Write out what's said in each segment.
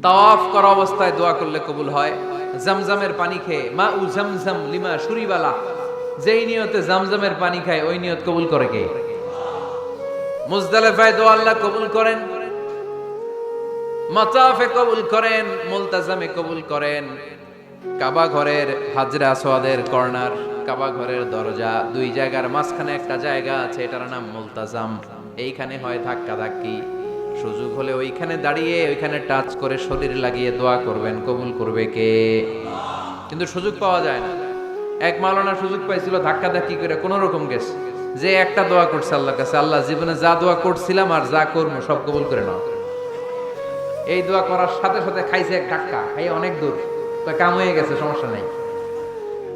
তাওয়াফ করা অবস্থায় দোয়া করলে কবুল হয়। জামজামের পানি খেয়ে মা উ জামজাম লিমা শুরিবালা, যেই নিয়তে জামজামের পানি খায় ওই নিয়ত কবুল করে কে? মুজদালিফায় দোয়া আল্লাহ কবুল করেন, মাতাফে কবুল করেন, মুলতাজামে কবুল করেন। কাবা ঘরের হাজরা আসওয়াদের কর্নার, কাবা ঘরের দরজা, দুই জায়গার মাঝখানে একটা জায়গা আছে, এটার নাম মুলতাজাম। এইখানে হয় ধাক্কা ধাক্কি, সুযোগ হলে ওইখানে দাঁড়িয়ে ওইখানে টাচ করে শরীর লাগিয়ে দোয়া করবেন, কবুল করবে কে? কিন্তু সুযোগ পাওয়া যায় না। এক মাওলানা সুযোগ পাইছিল ধাক্কা ধাক্কি করে কোন রকম গেছে, যে একটা দোয়া করছে আল্লাহর কাছে, আল্লাহ জীবনে যা দোয়া করছিলাম আর যা করবো সব কবুল করে নাও। এই দোয়া করার সাথে সাথে খাইছে এক ধাক্কা, খাই অনেক দূর, কাম হয়ে গেছে, সমস্যা নাই।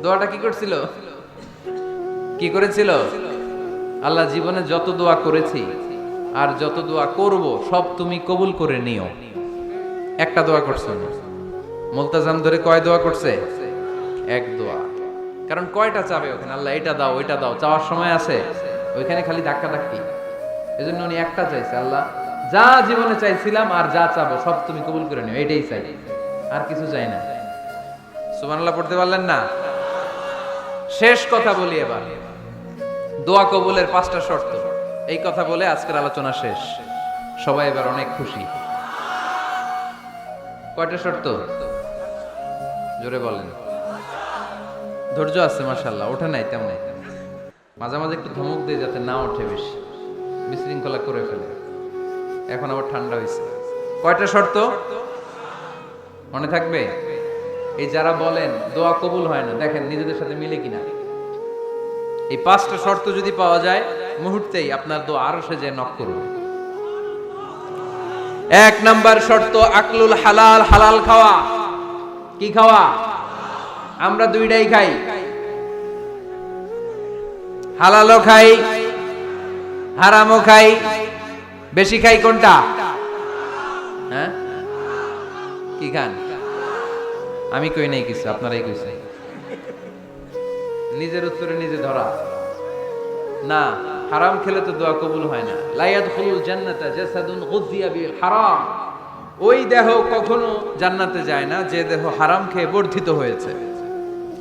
দোয়াটা কি করছিল? কি করেছিল? আল্লাহ জীবনে যত দোয়া করেছি আর যত দোয়া করব সব তুমি কবুল করে নিও। একটা দোয়া করছে না, মুলতাজাম ধরে কয় দোয়া করছে? এক দোয়া। কারণ কয়টা চাবে ওখানে? আল্লাহ এটা দাও ওইটা দাও, চাওয়ার সময় আছে ওইখানে খালি ধাক্কা ধাক্কি। এজন্য উনি একটা চাইছে, আল্লাহ যা জীবনে চাইছিলাম আর যা চাবো সব তুমি কবুল করে নিও, এটাই চাই, আর কিছু চাই না। সুবহানাল্লাহ পড়তে পারলেন না? শেষ কথা বলি এবার, দোয়া কবুলের 5টা শর্ত। এই কথা বলে আজকের আলোচনা শেষ। সবাই এবার অনেক খুশি। কয়টা শর্ত? জোরে বলেন। ধৈর্য আছে মাশাআল্লাহ, ওঠে নাই তেমন। মাঝে মাঝে একটু ধমক দিয়ে যাতে না ওঠে, বেশি বিশৃঙ্খলা করে ফেলে। এখন আবার ঠান্ডা হয়েছে। কয়টা শর্ত মনে থাকবে? এই যারা বলেন দোয়া কবুল হয় না, দেখেন নিজেদের সাথে মিলে কিনা। এই 5টা শর্ত যদি পাওয়া যায় মুহূর্তেই আপনার দোয়া আরো সে যে নক করবে। 1 নাম্বার শর্ত আকলুল হালাল, হালাল খাওয়া। কি খাওয়া? আমরা দুইটাই খাই, হালালও খাই হারামও খাই। বেশি খাই কোনটা? হ্যাঁ, কি খান? আমি কই নাই কিছু, আপনারাই কইছেন। নিজের উত্তরে নিজে ধরা না। হারাম খেলে তো দোয়া কবুল হয় না। লা ইয়াদখুলুল জান্নাতা জাসাদুন গুযিয়া বিল হারাম। ওই দেহ কখনো জান্নাতে যায় না যে দেহ হারাম খেয়ে বর্ধিত হয়েছে।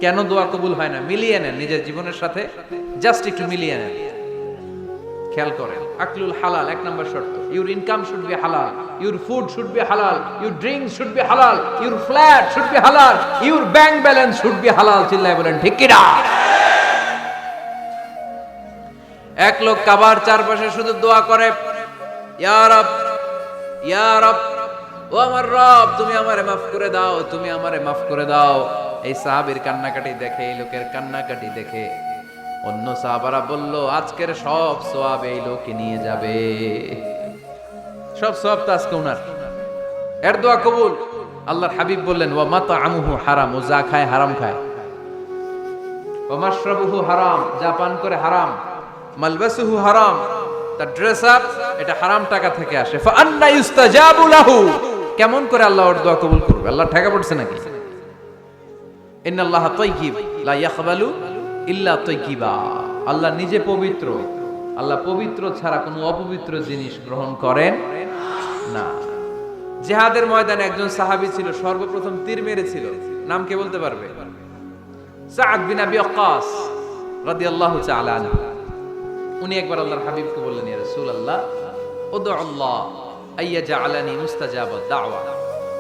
কেন দোয়া কবুল হয় না? মিলিয়ে নেন নিজের জীবনের সাথে, জাস্ট একটু মিলিয়ে নেন, খেয়াল করেন। আকলুল হালাল 1 নাম্বার শর্ত। ইউর ইনকাম শুড বি হালাল, ইউর ফুড শুড বি হালাল, ইউর ড্রিঙ্ক শুড বি হালাল, ইউর ফ্ল্যাট শুড বি হালাল, your bank balance should be হালাল। চিল্লায় বলেন ঠিক কিনা? এক লোক কাবার চারপাশে শুধু দোয়া করে, ইয়া রব, ইয়া রব, ও আমার রব, তুমি আমারে মাফ করে দাও, তুমি আমারে মাফ করে দাও। এই সাহাবীর কান্নাকাটি দেখে, এই লোকের কান্নাকাটি দেখে অন্য সাহাবারা বলল, আজকের সব সওয়াব এই লোকে নিয়ে যাবে। সব সওয়াব তো আজকে উনার। এর দোয়া কবুল। আল্লাহর হাবিব বললেন, ওয়া মাতআমুহু হারাম, ও যা খায় হারাম খায়। ওয়া মাশরাবুহু হারাম, যা পান করে হারাম। মালবাসুহু হারাম, তার ড্রেস আপ এটা হারাম টাকা থেকে আসে। ফা আন্না ইউস্তাজাবু লাহু, কেমন করে আল্লাহ ওর দোয়া কবুল করবে? আল্লাহ ঠেকা পড়ছে নাকি? ইন্নাল্লাহা তাইয়্যিব লা ইয়াকবালু ইল্লা তাইয়্যিবা। আল্লাহ নিজে পবিত্র, আল্লাহ পবিত্র ছাড়া কোনো অপবিত্র জিনিস গ্রহণ করেন না। জিহাদের ময়দানে একজন সাহাবী ছিল, সর্বপ্রথম তীর মেরেছিল। নাম কে বলতে পারবে? সাদ বিন আবি ওয়াক্কাস রাদিয়াল্লাহু তাআলা আনহু। উনি একবার আল্লাহর হাবিবকে বললেন, ইয়া রাসূলুল্লাহ, উদউ আল্লাহ আইয়াজআলানি মুস্তাজাবাদ দাওয়া।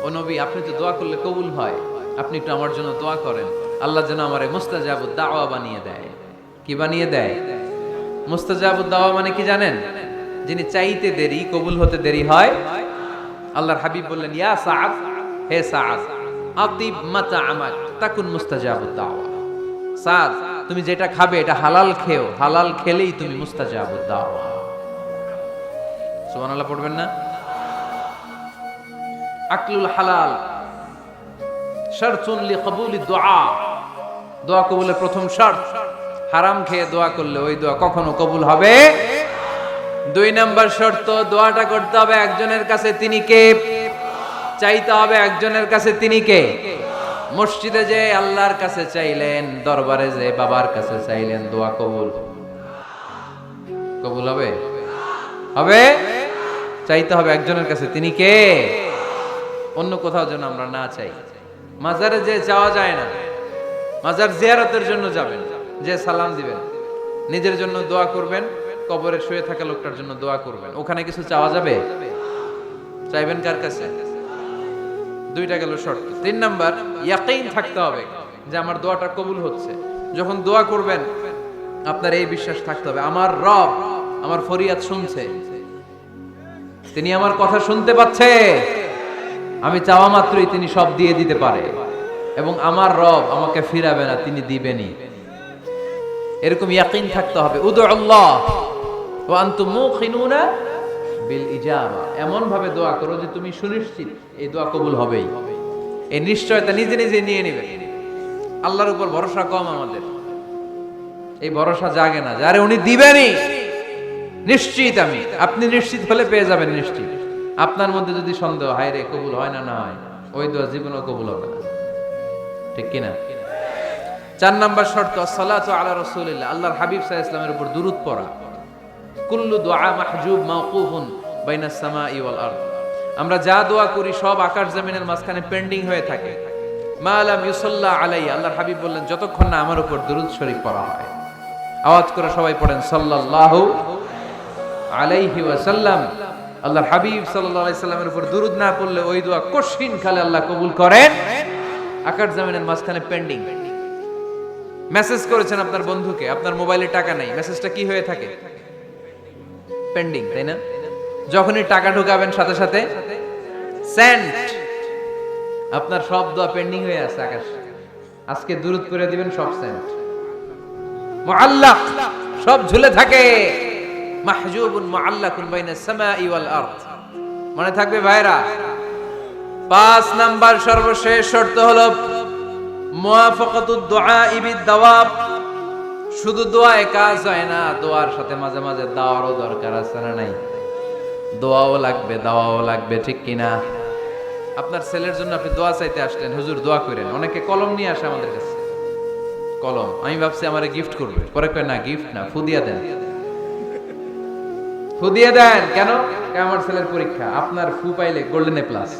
ও নবী, আপনি তো দোয়া করলে কবুল হয়, আপনি একটু আমার জন্য দোয়া করেন, আল্লাহ যেন আমারে মুস্তাজাবুদ দাওয়া বানিয়ে দেয়। কি বানিয়ে দেয়? মুস্তাজাবুদ দাওয়া মানে কি জানেন? যিনি চাইতে দেরি, কবুল হতে দেরি হয়। আল্লাহর হাবিব বললেন, ইয়া সাআদ, হে সাআদ, আতিব মাতআমাক তাকুন মুস্তাজাবুদ দাওয়া। সাআদ, তুমি যেটা খাবে এটা হালাল খেও, হালাল খেলেই তুমি মুস্তাজাবুদ দাওয়া। সুবহানাল্লাহ পড়বেন না? আকলুল হালাল শারতুন লিকবুলি দুআ, দোয়া কবুলের প্রথম শর্ত। হারাম খেয়ে দোয়া করলে ওই দোয়া কখনো কবুল হবে। 2 নাম্বার শর্ত, দোয়াটা করতে হবে একজনের কাছে, তিনি কে? চাইতে হবে একজনের কাছে, তিনি কে? মসজিদে যে আল্লাহর কাছে চাইলেন, দরবারে যে বাবার কাছে চাইলেন, দোয়া কবুল কবুল হবে? হবে। চাইতে হবে একজনের কাছে, তিনি কে? অন্য কোথাও যেন আমরা না চাই। মাজারে যে যাওয়া যায় না, মাজার জিয়ারতের জন্য যাবেন, যে সালাম দিবেন, নিজের জন্য দোয়া করবেন, কবরে শুয়ে থাকা লোকটার জন্য দোয়া করবেন। ওখানে কিছু চাওয়া যাবে? চাইবেন কার কাছে? দুইটা গেল শর্ত। 3 নাম্বার, ইয়াকিন থাকতে হবে যে আমার দোয়াটা কবুল হচ্ছে। যখন দোয়া করবেন আপনার এই বিশ্বাস থাকতে হবে, আমার রব আমার ফরিয়াদ শুনছে, তিনি আমার কথা শুনতে পাচ্ছে, আমি চাওয়া মাত্রই তিনি সব দিয়ে দিতে পারে, এবং আমার রব আমাকে ফিরাবে না, তিনি দিবেনই। এরকম ইয়াকিন থাকতে হবে। উদু আল্লাহ ওয়া আনতুম মুকিনুনা বিল ইজাবা, এমন ভাবে দোয়া করো যে তুমি সুনিশ্চিত এই দোয়া কবুল হবেই। এই নিশ্চয়তা নিজে নিজে নিয়ে নেবে। আল্লাহর উপর ভরসা কম আমাদের, এই ভরসা জাগে না যারে উনি দিবেনই নিশ্চিত আমি। আপনি নিশ্চিত হলে পেয়ে যাবেন নিশ্চিত। আপনার মধ্যে যদি সন্দেহ, হায় রে কবুল হয় না, না হয়, ওই দোয়া জীবনেও কবুল হবে না, ঠিক কিনা? 4 নাম্বার শর্ত, সালাতু আলা রাসূলিল্লাহ, আল্লাহর হাবিব সাল্লাল্লাহু আলাইহি ওয়াসাল্লামের উপর দুরূদ পড়া। কুল্লু দুআ মাহজুব মাওকুফুন বাইনাস সামাই ওয়াল আরদ, আমরা যা দোয়া করি সব আকাশ জমিনের মাঝখানে পেন্ডিং হয়ে থাকে। মা লাম ইউসাল্লা আলাইহি, আল্লাহর হাবিব বললেন যতক্ষণ না আমার উপর দুরূদ শরীফ পড়া হয়। আওয়াজ করে সবাই পড়েন সাল্লাল্লাহু আলাইহি ওয়াসাল্লাম। আল্লাহর হাবিব সাল্লাল্লাহু আলাইহি সাল্লামের উপর দুরূদ না পড়লে ওই দোয়া কঠিন কালে আল্লাহ কবুল করেন, আকাশ জমিনের মাঝখানে পেন্ডিং। মেসেজ করেছেন আপনার বন্ধুকে, আপনার মোবাইলে টাকা নাই, মেসেজটা কি হয়ে থাকে? পেন্ডিং, তাই না? যখনই টাকা ঢুকাবেন সাথে সাথে সেন্ড, আপনার সব দোয়া পেন্ডিং হয়ে আছে আকাশ। আজকে দুরূদ করে দিবেন, সব সেন্ড, মুআল্লাক, সব ঝুলে থাকে। মাহজুবুন মুআল্লাকুন বাইনাস সামাই ওয়াল আরদ, মনে থাকবে ভাইরা। 5 নাম্বার সর্বশেষ শর্ত হলো মুওয়াফাকাতুদ দুআ বিদ দাওয়াব। শুধু দোয়ায় কাজ হয় না, দোয়ার সাথে মাঝে মাঝে দাওয়ারও দরকার আছে না নাই? দোয়াও লাগবে, দাওয়াও লাগবে, ঠিক কিনা? আপনার ছেলের জন্য আপনি দোয়া চাইতে আসলেন, হুজুর দোয়া করেন। অনেকে কলম নিয়ে আসে আমাদের কাছে, কলম। আমি ভাবছি আমারে গিফট করবে, পরে কয় না গিফট না, ফুদিয়া দেন। ফুদিয়া দেন কেন? আমার ছেলের পরীক্ষা, আপনার ফু পাইলে গোল্ডেন এ প্লাস।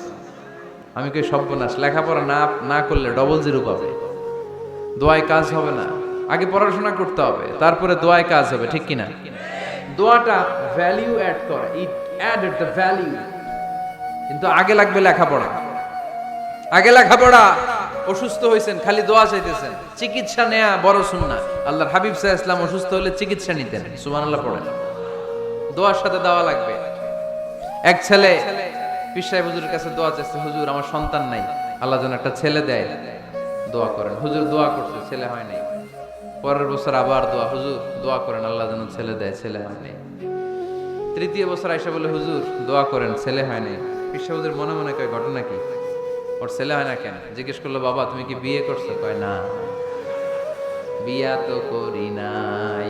আমি কই সর্বনাশ, লেখাপড়া না করলে ডবল জিরো পাবে, দোয়ায় কাজ হবে না। আগে পড়াশোনা করতে হবে, তারপরে দোয়ায় কাজ হবে, ঠিক কিনা? দোয়াটা ভ্যালিউ অ্যাড করে, ইট অ্যাডেড দ্য ভ্যালিউ। কিন্তু আগে লাগবে লেখাপড়া, আগে লেখাপড়া। অসুস্থ হয়েছেন, খালি দোয়া চাইতেছেন, চিকিৎসা নেয়া বড় সুন্নাহ। আল্লাহর হাবিব সাল্লাল্লাহু আলাইহি ওয়াসাল্লাম অসুস্থ হলে চিকিৎসা নিতেন, সুবহানাল্লাহ পড়েন। দোয়ার সাথে দেওয়া লাগবে। এক ছেলে পীর সাহেব হুজুরের কাছে দোয়া চাইছে, হুজুর আমার সন্তান নাই, আল্লাহ যেন একটা ছেলে দেয়, দোয়া করেন। হুজুর দোয়া করছে, ছেলে হয় নাই। পরের বছর আবার দোয়া, হুজুর দোয়া করেন আল্লাহ যেন ছেলে দেয়, ছেলে হয় নাই। 3য় বছর আইসা বলে, হুজুর দোয়া করেন, ছেলে হয় নাই। পীর সাহেব হুজুর মনে মনে কয় ঘটনা কি, ওর ছেলে হয় না কেন? জিজ্ঞেস করলো, বাবা তুমি কি বিয়ে করছো? কয় না, বিয়া তো করি নাই।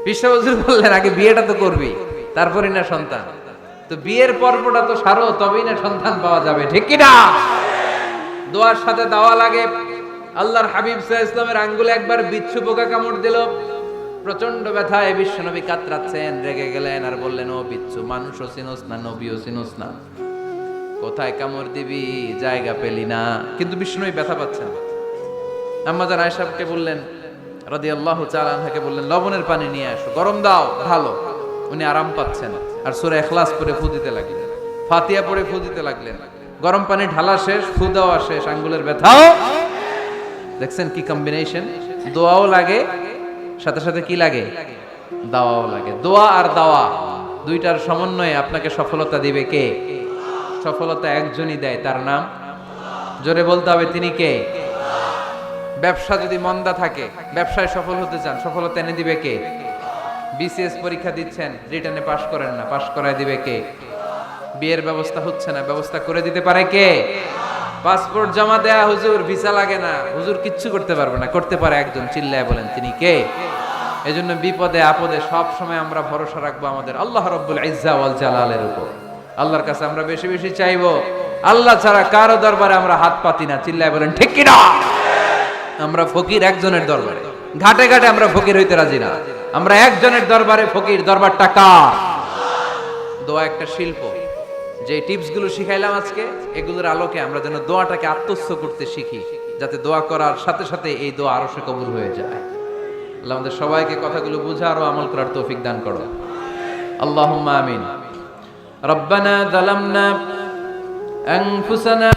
পীর সাহেব হুজুর বললেন, আগে বিয়েটা তো করবি, তারপরই না সন্তান। তো বিয়ের পর্বটা তো সারো, তবেই না সন্তান পাওয়া যাবে, ঠিক কিনা? দোয়ার সাথে দেওয়া লাগে। আল্লাহর হাবিব সাল্লাল্লাহু আলাইহি ওয়াসাল্লামের আঙ্গুলে একবার বিচ্ছু পোকা কামড় দিল, প্রচন্ড ব্যথায় বিশ্বনবী কাতরাচ্ছেন, রেগে গেলেন আর বললেন, ও বিচ্ছু, মানুষও চিনোস না, নবীও চিনোস না, কোথায় কামড় দিবি, জায়গা পেলি না। কিন্তু বিশ্বনবী ব্যথা পাচ্ছেন। আম্মা জান আয়েশাকে বললেন রাদিয়াল্লাহু তাআলা আনহাকে বললেন, লবণের পানি নিয়ে আসো, গরম দাও, ঢালো। উনি আরাম পাচ্ছেন আর সূরা ইখলাস পড়ে ফু দিতে লাগলেন, ফাতিহা পড়ে ফু দিতে লাগলেন। গরম পানি ঢালা শেষ, ফু দেওয়া শেষ, আঙ্গুলের ব্যথাও। দেখছেন কি কম্বিনেশন? দোয়াও লাগে, সাথে সাথে কি লাগে? দাওয়াও লাগে। দোয়া আর দাওয়া দুইটার সমন্বয়ে আপনাকে সফলতা দিবে কে? সফলতা একজনই দেয়, তার নাম, জোরে বলতে হবে, তিনি কে? ব্যবসা যদি মন্দা থাকে, ব্যবসায় সফল হতে চান, সফলতা এনে দিবে কে? বিসিএস পরীক্ষা দিচ্ছেন, রিটেনে পাশ করেন না, পাশ করায় দিবে কে? বিয়ের ব্যবস্থা হচ্ছে না, ব্যবস্থা করে দিতে পারে কে? পাসপোর্ট জমা দেয়া, হুজুর ভিসা লাগে না, হুজুর কিচ্ছু করতে পারবে না, করতে পারে একজন, চিল্লায় বলেন তিনি কে? এজন্য বিপদে আপদে সব সময় আমরা ভরসা রাখবো আমাদের আল্লাহ রাব্বুল ইজ্জা ওয়াল জালালের উপর। আল্লাহর কাছে আমরা বেশি বেশি চাইবো, আল্লাহ ছাড়া কারো দরবারে আমরা হাত পাতি না, চিল্লায় বলেন ঠিক কিনা? আমরা ফকির একজনের দরবারে, ঘাটে ঘাটে আমরা ফকির হইতে রাজি না, আমরা একজনের দরবারে ফকির। দরবারটা কার? দোয়া একটা শিল্প, যে টিপসগুলো শিখাইলাম আজকে, এগুলোর আলোকে আমরা যেন দোয়াটাকে আত্মস্থ করতে শিখি, যাতে দোয়া করার সাথে সাথে এই দোয়া আরো সে কবুল হয়ে যায়। আল্লাহ আমাদের সবাইকে কথাগুলো বুঝার ও আমল করার তৌফিক দান করো। আল্লাহুম্মা আমিন। রব্বানা যালামনা আনফুসানা